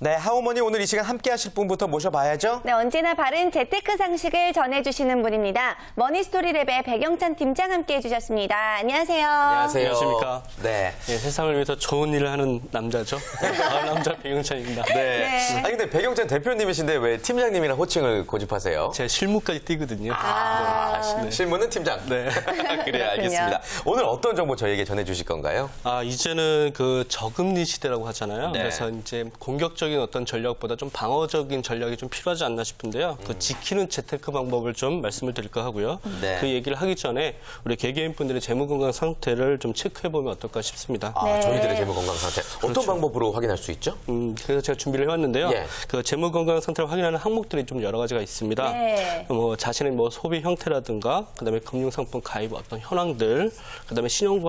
네, 하우머니 오늘 이 시간 함께 하실 분부터 모셔봐야죠. 네, 언제나 바른 재테크 상식을 전해주시는 분입니다. 머니스토리랩의 백영찬 팀장 함께 해주셨습니다. 안녕하세요. 안녕하세요. 안녕하십니까. 네. 네, 세상을 위해서 좋은 일을 하는 남자죠. 남자 백영찬입니다. 네. 네. 아니, 근데 백영찬 대표님이신데 왜 팀장님이랑 호칭을 고집하세요? 제 실무까지 띄거든요. 네. 실무는 팀장. 네. 그래, 알겠습니다. 오늘 어떤 정보 저희에게 전해주실 건가요? 이제는 그 저금리 시대라고 하잖아요. 네. 그래서 이제 공격적인 어떤 전략보다 좀 방어적인 전략이 좀 필요하지 않나 싶은데요. 그 지키는 재테크 방법을 좀 말씀을 드릴까 하고요. 네. 그 얘기를 하기 전에 우리 개개인분들의 재무 건강 상태를 좀 체크해보면 어떨까 싶습니다. 네. 저희들의 재무 건강 상태. 어떤 그렇죠. 방법으로 확인할 수 있죠? 그래서 제가 준비를 해왔는데요. 예. 그 재무 건강 상태를 확인하는 항목들이 좀 여러 가지가 있습니다. 네. 뭐 자신의 뭐 소비 형태라든가, 그다음에 금융상품 가입 어떤 현황들, 그다음에 신용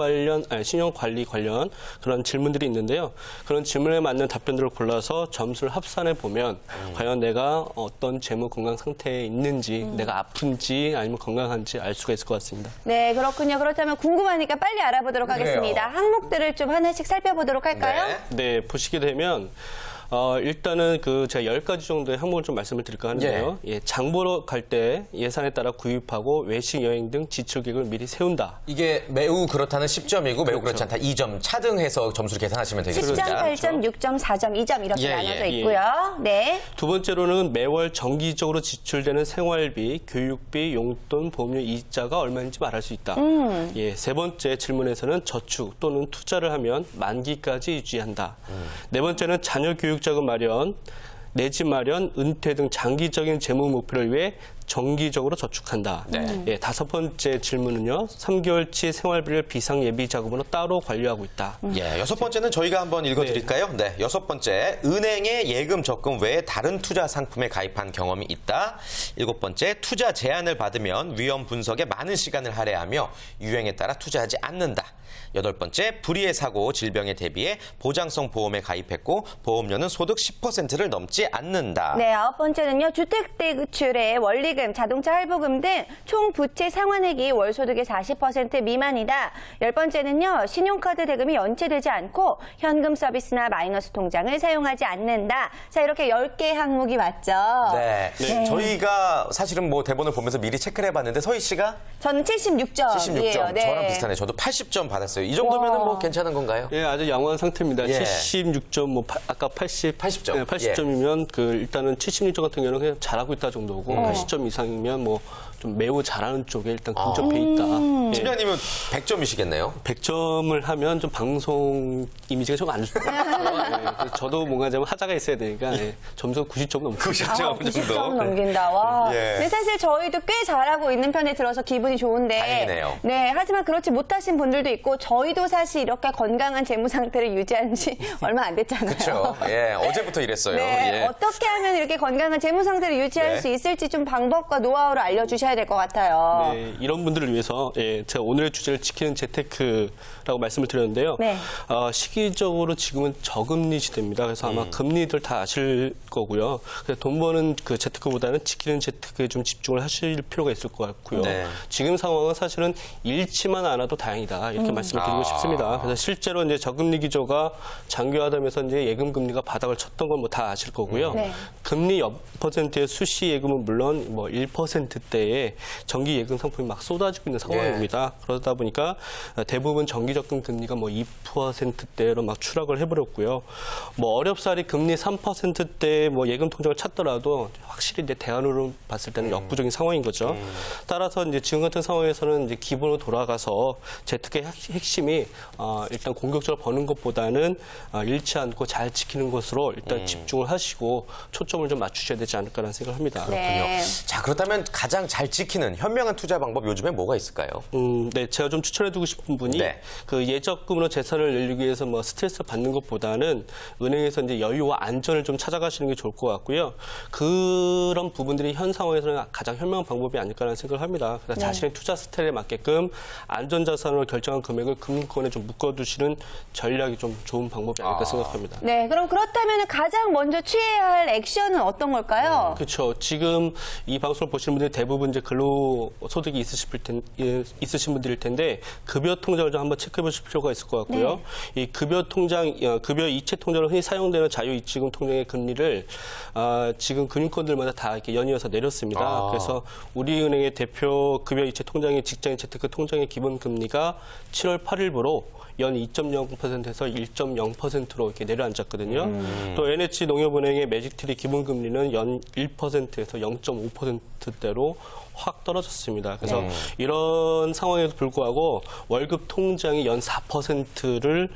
관리 관련 그런 질문들이 있는데요. 그런 질문에 맞는 답변들을 골라서 점수를 합산해 보면 과연 내가 어떤 재무 건강 상태에 있는지, 내가 아픈지 아니면 건강한지 알 수가 있을 것 같습니다. 네, 그렇군요. 그렇다면 궁금하니까 빨리 알아보도록 하겠습니다. 항목들을 좀 하나씩 살펴보도록 할까요? 네, 보시게 되면 일단은 그 제가 10가지 정도의 항목을 좀 말씀을 드릴까 하는데요. 예, 장 보러 갈 때 예산에 따라 구입하고 외식, 여행 등 지출 계획을 미리 세운다. 이게 매우 그렇다는 10점이고 매우 그렇지 않다 2점 차등해서 점수를 계산하시면 되겠습니다. 10점, 8점, 6점, 4점, 2점 이렇게 나눠져 있고요. 네. 두 번째로는 매월 정기적으로 지출되는 생활비, 교육비, 용돈, 보험료 이자가 얼마인지 말할 수 있다. 예, 세 번째 질문에서는 저축 또는 투자를 하면 만기까지 유지한다. 네 번째는 자녀 교육자금 마련, 내 집 마련, 은퇴 등 장기적인 재무 목표를 위해 정기적으로 저축한다. 네. 예, 다섯 번째 질문은요. 3개월치 생활비를 비상예비 자금으로 따로 관리하고 있다. 예, 여섯 번째는 저희가 한번 읽어드릴까요? 네, 여섯 번째, 은행에 예금 적금 외에 다른 투자 상품에 가입한 경험이 있다. 일곱 번째, 투자 제안을 받으면 위험 분석에 많은 시간을 할애하며 유행에 따라 투자하지 않는다. 여덟 번째, 불의의 사고, 질병에 대비해 보장성 보험에 가입했고 보험료는 소득 10%를 넘지 않는다. 네, 아홉 번째는요. 주택대출의 원리금, 자동차 할부금 등 총 부채 상환액이 월소득의 40% 미만이다. 열 번째는요. 신용카드 대금이 연체되지 않고 현금 서비스나 마이너스 통장을 사용하지 않는다. 자, 이렇게 10개 항목이 맞죠? 네. 네. 저희가 사실은 뭐 대본을 보면서 미리 체크를 해봤는데 서희 씨가 저는 76점. 76점. 네. 저랑 비슷하네요. 저도 80점 받았어요. 이 정도면 뭐 괜찮은 건가요? 예, 아주 양호한 상태입니다. 예. 76점, 뭐 아까 80점. 네, 80점이면 그 일단은 76점 같은 경우는 그냥 잘하고 있다 정도고 80점 이상이면 뭐 좀 매우 잘하는 쪽에 일단 근접해 있다. 예. 팀장님은 100점이시겠네요? 100점을 하면 좀 방송 이미지가 좀 안 좋죠. 예, 저도 뭔가 좀 하자가 있어야 되니까 예, 점수가 90점 넘고 90점 넘긴다. 와. 예. 근데 사실 저희도 꽤 잘하고 있는 편에 들어서 기분이 좋은데. 다행이네요. 네, 하지만 그렇지 못하신 분들도 있고 저희도 사실 이렇게 건강한 재무 상태를 유지한 지 얼마 안 됐잖아요. 그렇죠. 예, 어제부터 이랬어요. 네, 예. 어떻게 하면 이렇게 건강한 재무 상태를 유지할 네. 수 있을지 좀 방법과 노하우를 알려주셔야 될 것 같아요. 네, 이런 분들을 위해서 예, 제가 오늘의 주제를 지키는 재테크라고 말씀을 드렸는데요. 네. 시기적으로 지금은 저금리 시대입니다. 그래서 아마 금리들 다 아실 거고요. 그래서 돈 버는 그 재테크보다는 지키는 재테크에 좀 집중을 하실 필요가 있을 것 같고요. 네. 지금 상황은 사실은 잃지만 않아도 다행이다 이렇게 말씀을 드리고 싶습니다. 그래서 실제로 이제 저금리 기조가 장기화되면서 이제 예금 금리가 바닥을 쳤던 건 뭐 다 아실 거고요. 네. 금리 몇 %의 수시 예금은 물론 뭐 1%대에 정기 예금 상품이 막 쏟아지고 있는 상황입니다. 그러다 보니까 대부분 정기 적금 금리가 뭐 2%대로 막 추락을 해버렸고요. 뭐 어렵사리 금리 3%대 뭐 예금 통장을 찾더라도 확실히 이제 대안으로 봤을 때는 역부족인 상황인 거죠. 따라서 이제 지금 같은 상황에서는 이제 기본으로 돌아가서 재테크의 핵심이 일단 공격적으로 버는 것보다는 잃지 않고 잘 지키는 것으로 일단 집중을 하시고 초점을 좀 맞추셔야 되지 않을까라는 생각을 합니다. 네. 자, 그렇다면 가장 잘 지키는 현명한 투자 방법 요즘에 뭐가 있을까요? 네, 제가 좀 추천해두고 싶은 분이 네. 그 예적금으로 재산을 늘리기 위해서 뭐 스트레스 받는 것보다는 은행에서 이제 여유와 안전을 좀 찾아가시는 게 좋을 것 같고요. 그런 부분들이 현 상황에서는 가장 현명한 방법이 아닐까라는 생각을 합니다. 그래서 자신의 투자 스타일에 맞게끔 안전자산으로 결정한 금액을 금융권에 좀 묶어두시는 전략이 좀 좋은 방법이 아닐까 생각합니다. 네, 그럼 그렇다면 가장 먼저 취해야 할 액션은 어떤 걸까요? 그렇죠. 지금 이 방송을 보시는 분들이 대부분 이제 근로소득이 있으신 분들일 텐데 급여 통장을 좀 한번 체크해 보실 필요가 있을 것 같고요. 이 급여 통장, 급여 이체 통장으로 흔히 사용되는 자유이체금 통장의 금리를 지금 금융권들마다 다 이렇게 연이어서 내렸습니다. 그래서 우리은행의 대표 급여 이체 통장의 직장인 재테크 통장의 기본 금리가 7월 8일부로 연 2.0%에서 1.0%로 이렇게 내려앉았거든요. 또 NH농협은행의 매직트리 기본금리는 연 1%에서 0.5%대로 확 떨어졌습니다. 그래서 이런 상황에도 불구하고 월급 통장이 연 4%를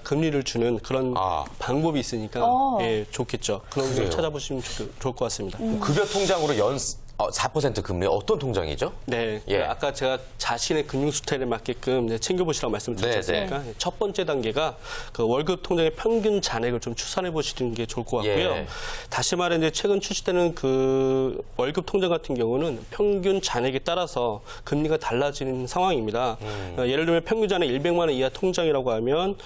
금리를 주는 그런 방법이 있으니까 예, 좋겠죠. 그런 걸 찾아보시면 좋을 것 같습니다. 급여 통장으로 연 4% 금리 어떤 통장이죠? 네, 예. 아까 제가 자신의 금융 스타일에 맞게끔 챙겨보시라고 말씀드렸지 않습니까? 첫 번째 단계가 그 월급 통장의 평균 잔액을 좀 추산해 보시는 게 좋을 것 같고요. 예. 다시 말해 이제 최근 출시되는 그 월급 통장 같은 경우는 평균 잔액에 따라서 금리가 달라지는 상황입니다. 예를 들면 평균 잔액 100만 원 이하 통장이라고 하면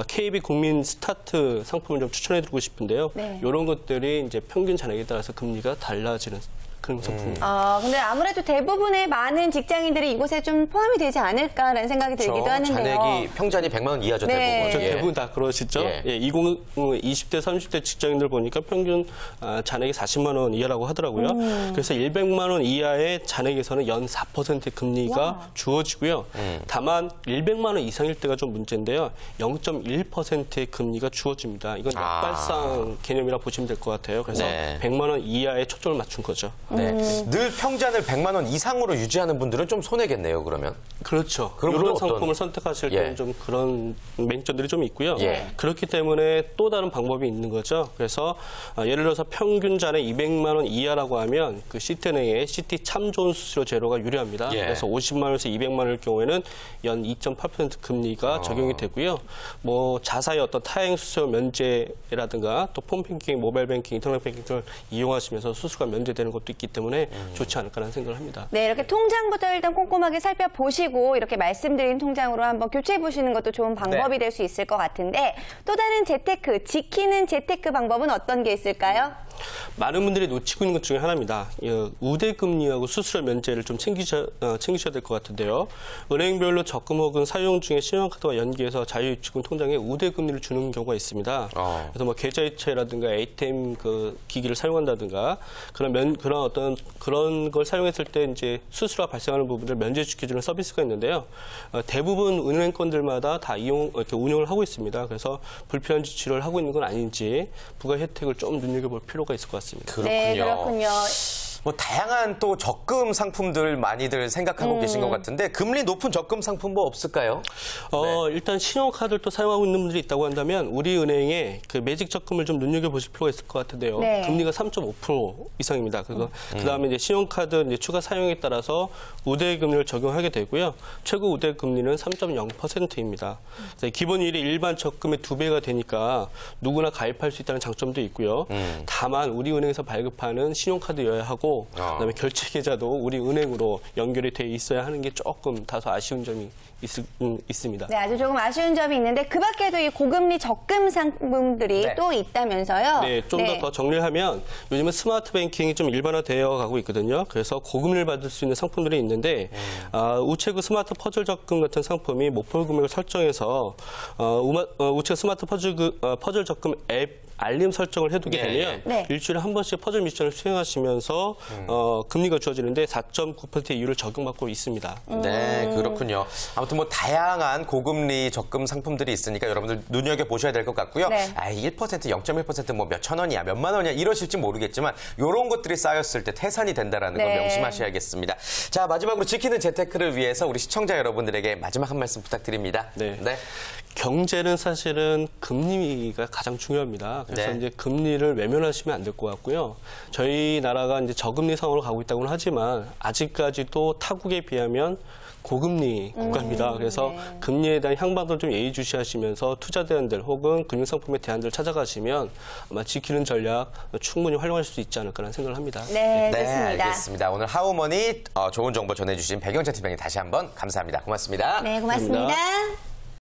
KB 국민 스타트 상품을 좀 추천해드리고 싶은데요. 이런 것들이 이제 평균 잔액에 따라서 금리가 달라지는 그런 상품입니다. 근데 아무래도 대부분의 많은 직장인들이 이곳에 좀 포함이 되지 않을까라는 생각이 들기도 하는데요. 잔액이 평잔이 100만 원 이하죠, 네. 대부분. 대부분 다 그러시죠. 예. 20대, 30대 직장인들 보니까 평균 잔액이 40만 원 이하라고 하더라고요. 그래서 100만 원 이하의 잔액에서는 연 4%의 금리가 주어지고요. 다만 100만 원 이상일 때가 좀 문제인데요. 0.1%의 금리가 주어집니다. 이건 역발상 개념이라 보시면 될 것 같아요. 그래서 100만 원 이하에 초점을 맞춘 거죠. 네. 늘 평잔을 100만 원 이상으로 유지하는 분들은 좀 손해겠네요, 그러면. 그렇죠. 그럼 이런 어떤- 상품을 선택하실 때는 좀 그런 매니저들이 좀 있고요. 예. 그렇기 때문에 또 다른 방법이 있는 거죠. 그래서 예를 들어서 평균 잔액 200만 원 이하라고 하면 그 시티은행의 시티 참 좋은 수수료 제로가 유리합니다. 예. 그래서 50만 원에서 200만 원일 경우에는 연 2.8% 금리가 적용이 되고요. 뭐 자사의 어떤 타행 수수료 면제라든가 또 폰뱅킹, 모바일 뱅킹, 인터넷 뱅킹 등을 이용하시면서 수수료가 면제되는 것도 있기 때문에 좋지 않을까라는 생각을 합니다. 네, 이렇게 통장부터 일단 꼼꼼하게 살펴보시고 이렇게 말씀드린 통장으로 한번 교체해 보시는 것도 좋은 방법이 될 수 있을 것 같은데 또 다른 재테크, 지키는 재테크 방법은 어떤 게 있을까요? 많은 분들이 놓치고 있는 것 중에 하나입니다. 우대금리하고 수수료 면제를 좀 챙기셔야 될 것 같은데요. 은행별로 적금 혹은 사용 중에 신용카드와 연계해서 자유입출금 통장에 우대금리를 주는 경우가 있습니다. 그래서 뭐 계좌이체라든가 ATM 그 기기를 사용한다든가 그런 걸 사용했을 때 이제 수수료가 발생하는 부분을 면제시켜주는 서비스가 있는데요. 대부분 은행권들마다 다 이렇게 운영을 하고 있습니다. 그래서 불필요한 지출을 하고 있는 건 아닌지 부가 혜택을 좀 눈여겨볼 필요가 있을 것 같습니다. 그렇군요. 네, 그렇군요. 뭐 다양한 또 적금 상품들 많이들 생각하고 계신 것 같은데 금리 높은 적금 상품 뭐 없을까요? 일단 신용카드를 또 사용하고 있는 분들이 있다고 한다면 우리 은행의 그 매직 적금을 좀 눈여겨보실 필요가 있을 것 같은데요. 네. 금리가 3.5% 이상입니다. 그다음에 이제 신용카드 이제 추가 사용에 따라서 우대 금리를 적용하게 되고요. 최고 우대 금리는 3.0%입니다. 기본일이 일반 적금의 2배가 되니까 누구나 가입할 수 있다는 장점도 있고요. 다만 우리 은행에서 발급하는 신용카드 여야하고 그다음에 결제 계좌도 우리 은행으로 연결이 돼 있어야 하는 게 조금 다소 아쉬운 점이 있습니다. 네, 아주 조금 아쉬운 점이 있는데 그 밖에도 이 고금리 적금 상품들이 네. 또 있다면서요? 네, 좀 더 정리를 하면 요즘은 스마트 뱅킹이 좀 일반화되어 가고 있거든요. 그래서 고금리를 받을 수 있는 상품들이 있는데 우체국 스마트 퍼즐 적금 같은 상품이 목표 금액을 설정해서 우체국 스마트 퍼즐 적금 앱 알림 설정을 해두게 되면 네. 일주일에 한 번씩 퍼즐 미션을 수행하시면서 금리가 주어지는데 4.9%의 이율을 적용받고 있습니다. 네, 그렇군요. 아무튼 뭐 다양한 고금리 적금 상품들이 있으니까 여러분들 눈여겨보셔야 될 것 같고요. 네. 1%, 0.1% 뭐 몇천 원이야, 몇만 원이야 이러실지 모르겠지만 이런 것들이 쌓였을 때 태산이 된다는 걸 네. 명심하셔야겠습니다. 자, 마지막으로 지키는 재테크를 위해서 우리 시청자 여러분들에게 마지막 한 말씀 부탁드립니다. 네. 경제는 사실은 금리가 가장 중요합니다. 그래서 네. 이제 금리를 외면하시면 안 될 것 같고요. 저희 나라가 이제 저금리 상황으로 가고 있다고는 하지만 아직까지도 타국에 비하면 고금리 국가입니다. 그래서 네. 금리에 대한 향방도 좀 예의주시하시면서 투자 대안들 혹은 금융상품의 대안들을 찾아가시면 아마 지키는 전략 충분히 활용할 수 있지 않을까라는 생각을 합니다. 네, 네, 좋습니다. 알겠습니다. 오늘 하우머니 좋은 정보 전해주신 백영찬 팀장님 다시 한번 감사합니다. 고맙습니다. 네, 고맙습니다. 감사합니다.